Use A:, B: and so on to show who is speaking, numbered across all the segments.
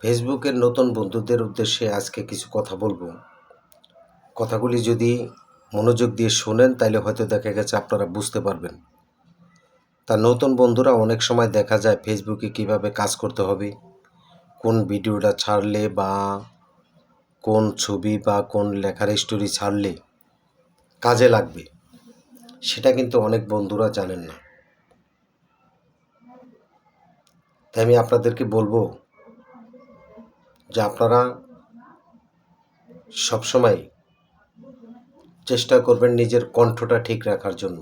A: ফেসবুকের নতুন বন্ধুদের উদ্দেশ্যে আজকে কিছু কথা বলবো। কথাগুলি যদি মনোযোগ দিয়ে শোনেন তাহলে হয়তো দেখা গেছে আপনারা বুঝতে পারবেন। তা নতুন বন্ধুরা অনেক সময় দেখা যায় ফেসবুকে কিভাবে কাজ করতে হবে, কোন ভিডিওটা ছাড়লে বা কোন ছবি বা কোন লেখার স্টোরি ছাড়লে কাজে লাগবে, সেটা কিন্তু অনেক বন্ধুরা জানেন না। তাই আমি আপনাদেরকে বলবো যে আপনারা সবসময় চেষ্টা করবেন নিজের কণ্ঠটা ঠিক রাখার জন্য।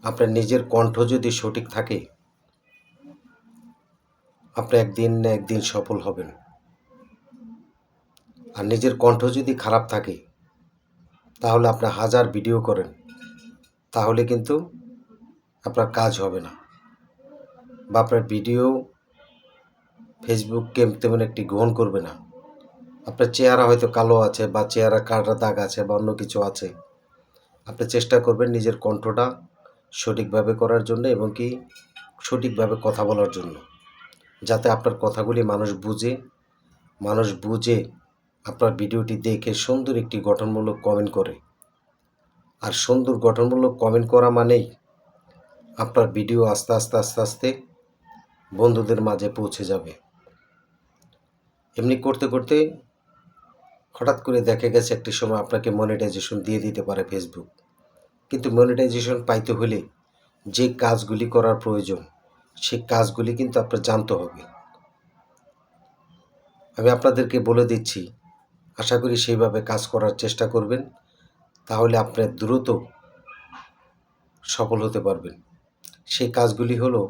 A: আপনার নিজের কণ্ঠ যদি সঠিক থাকে, আপনি একদিন না একদিন সফল হবেন। আর নিজের কণ্ঠ যদি খারাপ থাকে, তাহলে আপনি হাজার ভিডিও করেন, তাহলে কিন্তু আপনার কাজ হবে না, বা আপনার ভিডিও ফেসবুককে তেমন একটি গ্রহণ করবে না। আপনার চেহারা হয়তো কালো আছে, বা চেহারা কাটা দাগ আছে, বা অন্য কিছু আছে, আপনি চেষ্টা করবেন নিজের কণ্ঠটা সঠিকভাবে করার জন্য এবং কি সঠিকভাবে কথা বলার জন্য, যাতে আপনার কথাগুলি মানুষ বুঝে আপনার ভিডিওটি দেখে সুন্দর একটি গঠনমূলক কমেন্ট করে। আর সুন্দর গঠনমূলক কমেন্ট করা মানেই আপনার ভিডিও আস্তে আস্তে বন্ধুদের মাঝে পৌঁছে যাবে। এমনি করতে করতে হঠাৎ করে দেখা গেছে একটি সময় আপনাকে মনিটাইজেশন দিয়ে দিতে পারে ফেসবুক। কিন্তু মনিটাইজেশন পাইতে হলে যে কাজগুলি করার প্রয়োজন, সেই কাজগুলি কিন্তু আপনার জানতে হবে। আমি আপনাদেরকে বলে দিচ্ছি, আশা করি সেইভাবে কাজ করার চেষ্টা করবেন, তাহলে আপনি দ্রুত সফল হতে পারবেন। সেই কাজগুলি হলো,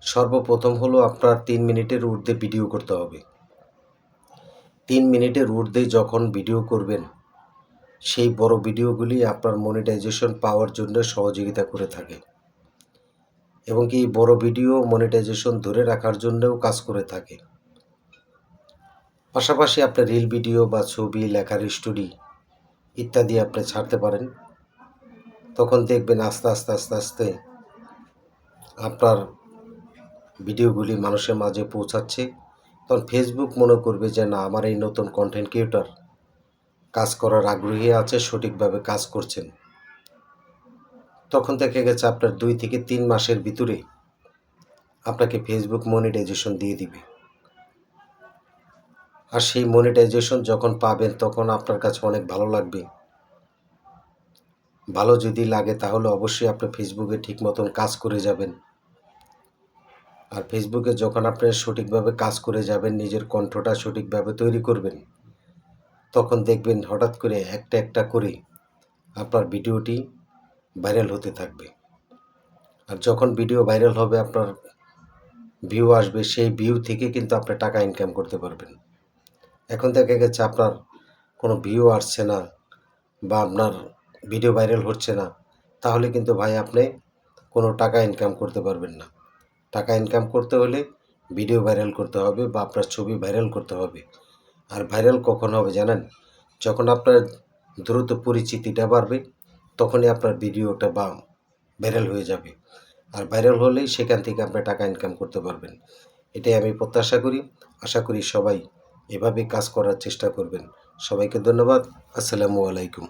A: সর্বপ্রথম হলো আপনার 3 মিনিটের ঊর্ধ্বে ভিডিও করতে হবে। 3 মিনিটের ঊর্ধ্বে যখন ভিডিও করবেন, সেই বড় ভিডিওগুলি আপনার মনিটাইজেশন পাওয়ার জন্য সহযোগিতা করে থাকে, এবং কি বড় ভিডিও মনিটাইজেশন ধরে রাখার জন্যও কাজ করে থাকে। পাশাপাশি আপনি রিল ভিডিও বা ছবি, লেখার স্টোরি ইত্যাদি আপনি ছাড়তে পারেন। তখন দেখবেন আস্তে আস্তে আপনার ভিডিওগুলি মানুষের মাঝে পৌঁছাচ্ছে। তখন ফেসবুক মনে করবে যে না, আমার এই নতুন কন্টেন্ট ক্রিয়েটর কাজ করার আগ্রহী আছে, সঠিকভাবে কাজ করছেন। তখন দেখা গেছে আপনার 2 থেকে 3 মাসের ভিতরে আপনাকে ফেসবুক মনিটাইজেশন দিয়ে দিবে। আর সেই মনিটাইজেশন যখন পাবেন, তখন আপনার কাছে অনেক ভালো লাগবে। ভালো যদি লাগে তাহলে অবশ্যই আপনি ফেসবুকে ঠিক মতন কাজ করে যাবেন। আর ফেসবুকে যখন আপনি সঠিকভাবে কাজ করে যাবেন, নিজের কণ্ঠটা সঠিকভাবে তৈরি করবেন, তখন দেখবেন হঠাৎ করে একটা করে আপনার ভিডিওটি ভাইরাল হতে থাকবে। আর যখন ভিডিও ভাইরাল হবে, আপনার ভিউ আসবে, সেই ভিউ থেকে কিন্তু আপনি টাকা ইনকাম করতে পারবেন। এখন দেখা গেছে আপনার কোনো ভিউ আসছে না, বা আপনার ভিডিও ভাইরাল হচ্ছে না, তাহলে কিন্তু ভাই আপনি কোনো টাকা ইনকাম করতে পারবেন না। টাকা ইনকাম করতে হলে ভিডিও ভাইরাল করতে হবে, বা আপনার ছবি ভাইরাল করতে হবে। আর ভাইরাল কখন হবে জানেন? যখন আপনার দ্রুত পরিচিতিটা বাড়বে, তখনই আপনার ভিডিওটা ভাইরাল হয়ে যাবে। আর ভাইরাল হলেই সেখান থেকে আপনি টাকা ইনকাম করতে পারবেন। এটাই আমি প্রত্যাশা করি। আশা করি সবাই এভাবে কাজ করার চেষ্টা করবেন। সবাইকে ধন্যবাদ। আসসালামু আলাইকুম।